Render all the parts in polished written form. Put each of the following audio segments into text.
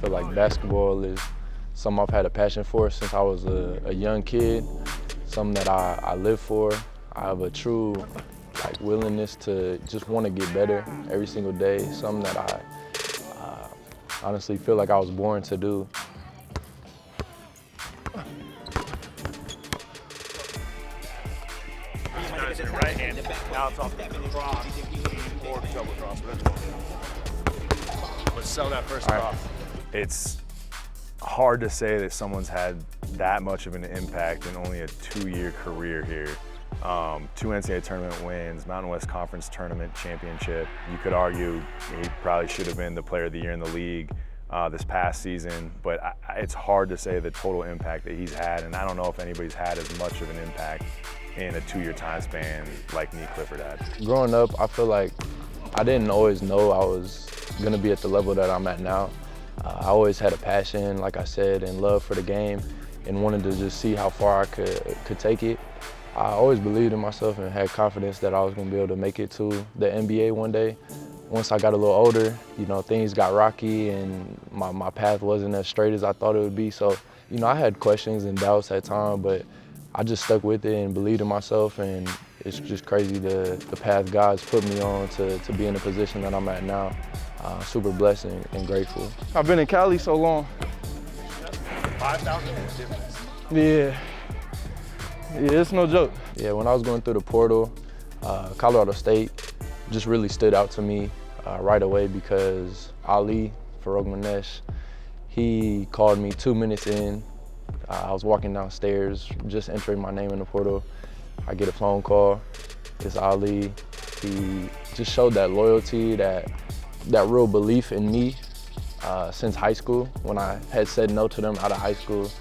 feel like basketball is something I've had a passion for since I was a young kid, something that I live for. I have a true willingness to just want to get better every single day, something that I honestly feel like I was born to do. Right hand. Now it's off the cross or double cross. Let's sell that first cross. It's hard to say that someone's had that much of an impact in only a 2-year career here. 2 NCAA tournament wins, Mountain West Conference tournament championship. You could argue he probably should have been the player of the year in the league this past season, but it's hard to say the total impact that he's had, and I don't know if anybody's had as much of an impact in a 2-year time span like Nique Clifford had. Growing up, I feel like I didn't always know I was gonna be at the level that I'm at now. I always had a passion, like I said, and love for the game, and wanted to just see how far I could take it. I always believed in myself and had confidence that I was gonna be able to make it to the NBA one day. Once I got a little older, things got rocky and my path wasn't as straight as I thought it would be. So, I had questions and doubts at times, but I just stuck with it and believed in myself, and it's just crazy the path God's put me on to be in the position that I'm at now. Super blessed and grateful. I've been in Cali so long. 5,000 difference. Yeah, it's no joke. Yeah, when I was going through the portal, Colorado State just really stood out to me right away because Ali Farokhmanesh, he called me 2 minutes in. I was walking downstairs, just entering my name in the portal. I get a phone call. It's Ali. He just showed that loyalty, that real belief in me since high school. When I had said no to them out of high school,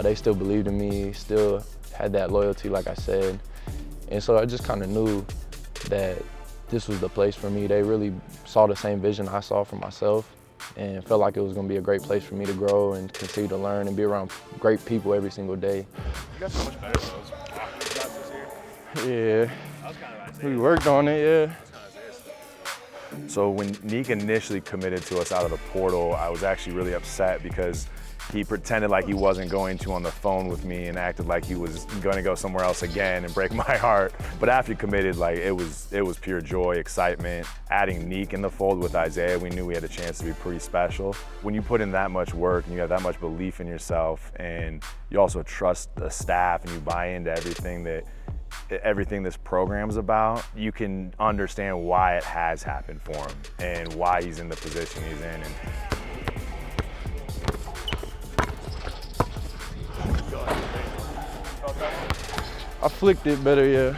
they still believed in me, still had that loyalty, like I said. And so I just kind of knew that this was the place for me. They really saw the same vision I saw for myself, and felt like it was going to be a great place for me to grow and continue to learn and be around great people every single day. You got so much better than those classes here. Yeah, we worked on it, yeah. So when Nique initially committed to us out of the portal, I was actually really upset because he pretended like he wasn't going to on the phone with me and acted like he was going to go somewhere else again and break my heart. But after he committed, it was pure joy, excitement. Adding Nique in the fold with Isaiah, we knew we had a chance to be pretty special. When you put in that much work and you have that much belief in yourself, and you also trust the staff and you buy into everything this program's about, you can understand why it has happened for him and why he's in the position he's in. I flicked it better, yeah.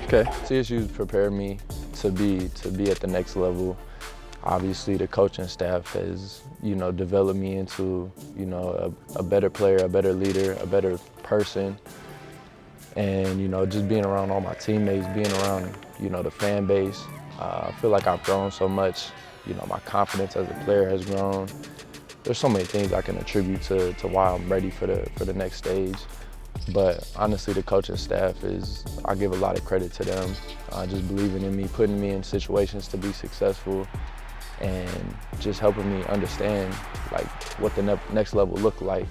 Okay, CSU's prepared me to be at the next level. Obviously, the coaching staff has, developed me into, a better player, a better leader, a better person. And, just being around all my teammates, being around, the fan base, I feel like I've grown so much. My confidence as a player has grown. There's so many things I can attribute to why I'm ready for the next stage. But honestly, the coaching staff I give a lot of credit to them, just believing in me, putting me in situations to be successful, and just helping me understand what the next level looked like.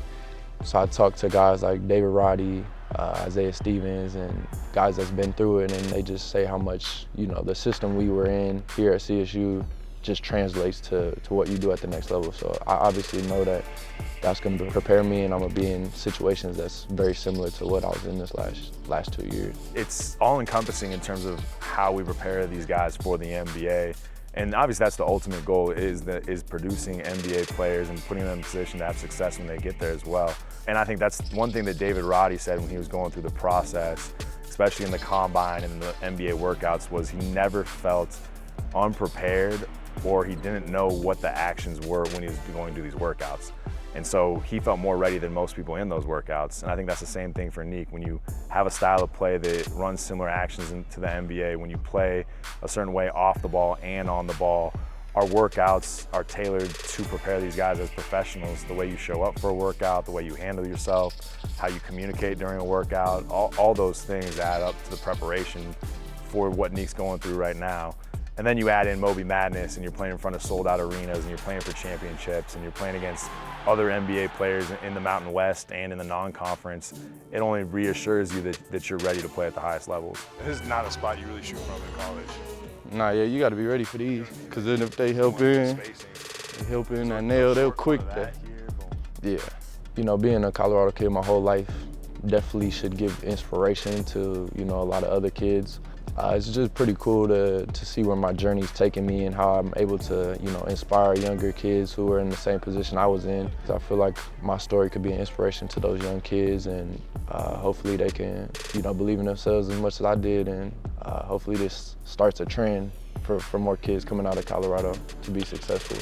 So I talked to guys like David Roddy, Isaiah Stevens, and guys that's been through it, and they just say how much the system we were in here at CSU just translates to what you do at the next level. So I obviously know that's going to prepare me, and I'm going to be in situations that's very similar to what I was in this last 2 years. It's all-encompassing in terms of how we prepare these guys for the NBA. And obviously that's the ultimate goal, is producing NBA players and putting them in a position to have success when they get there as well. And I think that's one thing that David Roddy said when he was going through the process, especially in the combine and the NBA workouts, was he never felt unprepared or he didn't know what the actions were when he was going to do these workouts. And so he felt more ready than most people in those workouts. And I think that's the same thing for Nique. When you have a style of play that runs similar actions into the NBA, when you play a certain way off the ball and on the ball, our workouts are tailored to prepare these guys as professionals. The way you show up for a workout, the way you handle yourself, how you communicate during a workout, all those things add up to the preparation for what Nique's going through right now. And then you add in Moby Madness, and you're playing in front of sold-out arenas, and you're playing for championships, and you're playing against other NBA players in the Mountain West and in the non-conference. It only reassures you that you're ready to play at the highest levels. This is not a spot you really shoot from in college. Nah, yeah, you got to be ready for these. Because then if they help in that nail, they'll quick that. Yeah. You know, being a Colorado kid my whole life definitely should give inspiration to, you know, a lot of other kids. It's just pretty cool to see where my journey's taking me and how I'm able to, you know, inspire younger kids who are in the same position I was in. I feel like my story could be an inspiration to those young kids, and hopefully they can, you know, believe in themselves as much as I did, and hopefully this starts a trend for more kids coming out of Colorado to be successful.